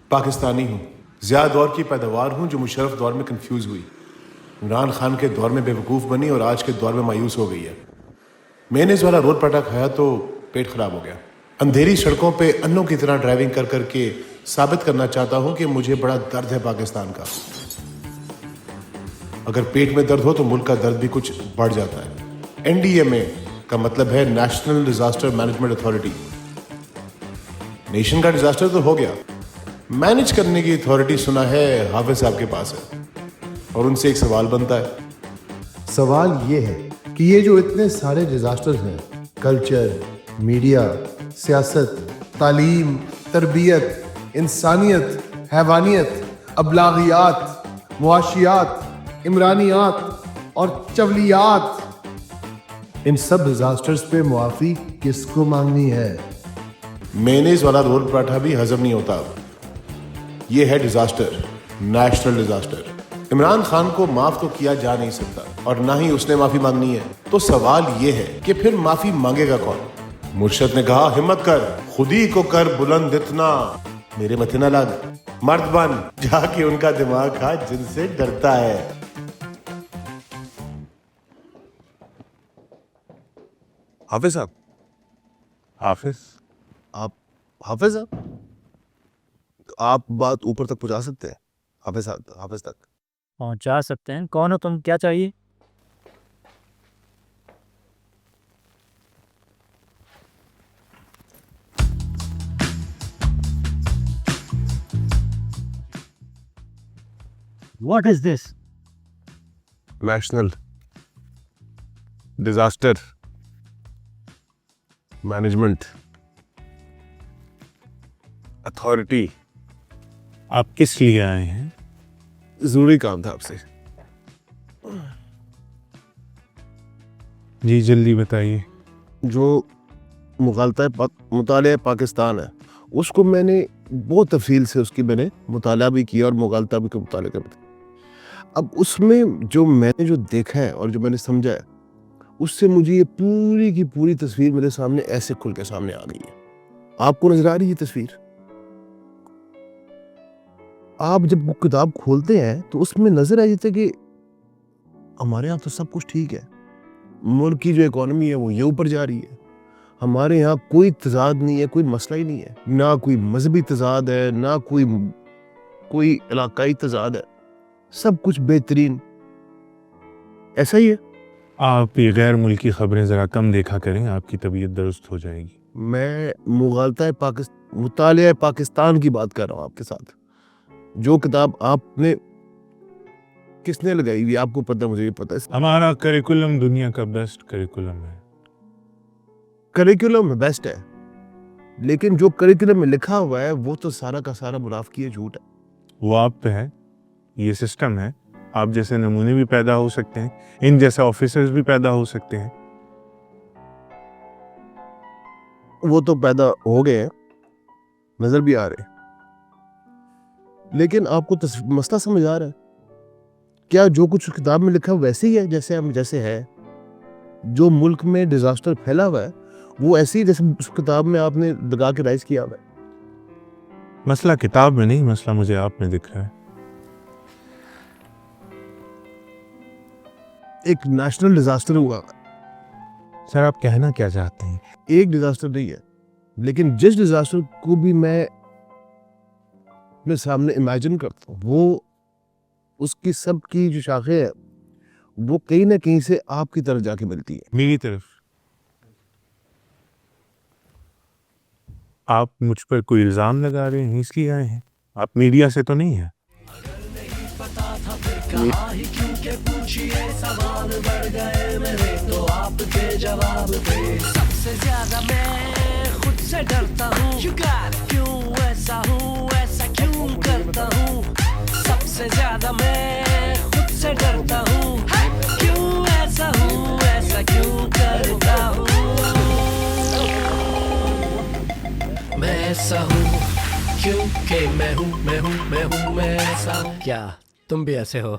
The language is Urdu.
پاکستانی ہوں، ضیاء دور کی پیداوار ہوں جو مشرف دور میں کنفیوز ہوئی، عمران خان کے دور میں بے وقوف بنی اور آج کے دور میں مایوس ہو گئی ہے۔ مینیز والا رول پٹا کھایا تو پیٹ خراب ہو گیا۔ اندھیری سڑکوں پہ انوں کی طرح ڈرائیونگ کر کر کے ثابت کرنا چاہتا ہوں کہ مجھے بڑا درد ہے پاکستان کا۔ اگر پیٹ میں درد ہو تو ملک کا درد بھی کچھ بڑھ جاتا ہے۔ NDMA کا مطلب ہے national disaster management authority. Nation کا ڈیزاسٹر تو ہو گیا، مینج کرنے کی اتھارٹی سنا ہے حافظ صاحب کے پاس ہے، اور ان سے ایک سوال بنتا ہے۔ سوال یہ ہے کہ یہ جو اتنے سارے ڈیزاسٹر ہیں، کلچر، میڈیا، سیاست، تعلیم، تربیت، انسانیت، حیوانیت، ابلاغیات، معاشیات، عمرانیات اور چولیات، ان سب ڈیزاسٹرز پہ معافی کس کو مانگنی ہے؟ مینیز والا رول پراٹھا بھی ہضم نہیں ہوتا۔ یہ ہے disaster, national disaster. Imran Khan کو معاف تو کیا جا نہیں سکتا اور نہ ہی اس نے معافی مانگنی ہے، تو سوال یہ ہے کہ پھر معافی مانگے گا کون؟ مرشد نے کہا ہمت کر، خودی کو کر بلند اتنا، میرے متھے نہ لگ، مرد بن جا کے ان کا دماغ کھا جن سے ڈرتا ہے۔ حافظ صاحب، آپ حافظ صاحب، آپ بات اوپر تک پہنچا سکتے ہیں؟ حافظ تک پہنچا سکتے ہیں۔ کون ہو تم؟ کیا چاہیے؟ What is this? National disaster management authority. آپ کس لیے آئے ہیں؟ ضروری کام تھا آپ سے۔ جی جلدی بتائیے۔ جو مطالعہ پاکستان ہے، اس کو میں نے بہت تفصیل سے اس کی میں نے مطالعہ بھی کیا اور مغالطہ بھی کا مطالعہ کیا۔ اب اس میں جو میں نے جو دیکھا ہے اور جو میں نے سمجھا ہے، اس سے مجھے یہ پوری کی پوری تصویر میرے سامنے ایسے کھل کے سامنے آ گئی ہے۔ آپ کو نظر آ رہی ہے تصویر؟ آپ جب وہ کتاب کھولتے ہیں تو اس میں نظر آ جاتا ہے کہ ہمارے یہاں تو سب کچھ ٹھیک ہے، ملک کی جو اکانومی ہے وہ یہ اوپر جا رہی ہے، ہمارے یہاں کوئی تضاد نہیں ہے، کوئی مسئلہ ہی نہیں ہے، نہ کوئی مذہبی تضاد ہے، نہ کوئی علاقائی تضاد ہے، سب کچھ بہترین۔ ایسا ہی ہے؟ آپ یہ غیر ملکی خبریں ذرا کم دیکھا کریں، آپ کی طبیعت درست ہو جائے گی۔ میں مطالعہ پاکستان کی بات کر رہا ہوں آپ کے ساتھ۔ جو کتاب آپ نے کس نے لگائی ہوئی آپ کو پتہ، مجھے بھی پتہ ہے۔ ہمارا کریکولم دنیا کا بیسٹ کریکولم ہے۔ کریکولم بیسٹ ہے، لیکن جو کریکولم میں لکھا ہوا ہے وہ تو سارا کا سارا منافقی ہے، جھوٹ ہے۔ وہ آپ پہ ہے، یہ سسٹم ہے۔ آپ جیسے نمونے بھی پیدا ہو سکتے ہیں، ان جیسے آفیسرز بھی پیدا ہو سکتے ہیں۔ وہ تو پیدا ہو گئے ہیں، نظر بھی آ رہے ہیں، لیکن آپ کو مسئلہ سمجھ آ رہا ہے؟ کیا جو کچھ کتاب میں لکھا ویسے ہی ہے جیسے ہے؟ جو ملک میں ڈیزاسٹر پھیلا ہوا ہے وہ ایسے ہی جیسے اس کتاب میں آپ نے لگا کے رائز کیا ہوا ہے؟ مسئلہ کتاب میں نہیں، مسئلہ مجھے آپ میں دکھ رہا ہے۔ ایک نیشنل ڈیزاسٹر ہوا، سر آپ کہنا کیا چاہتے ہیں؟ ایک ڈیزاسٹر نہیں ہے، لیکن جس ڈیزاسٹر کو بھی میں اپنے سامنے امیجن کرتا ہوں، وہ اس کی سب کی جو شاخیں ہیں وہ کہیں نہ کہیں سے آپ کی طرف جا کے ملتی ہے۔ میری طرف آپ مجھ پر کوئی الزام لگا رہے ہیں، اس لیے آئے ہیں؟ آپ میڈیا سے تو نہیں ہیں؟ کہاں ہی کیونکہ پوچھئے سوال بڑھ گئے میرے تو آپ کے جواب دے۔ سب سے زیادہ میں خود سے ڈرتا ہوں، کیوں ایسا ہوں، ایسا کیوں کرتا ہوں؟ سب سے زیادہ میں خود سے ڈرتا ہوں، کیوں ایسا ہوں، ایسا کیوں کرتا ہوں؟ میں ایسا ہوں کیونکہ میں ایسا ہوں۔ کیا تم بھی ایسے ہو؟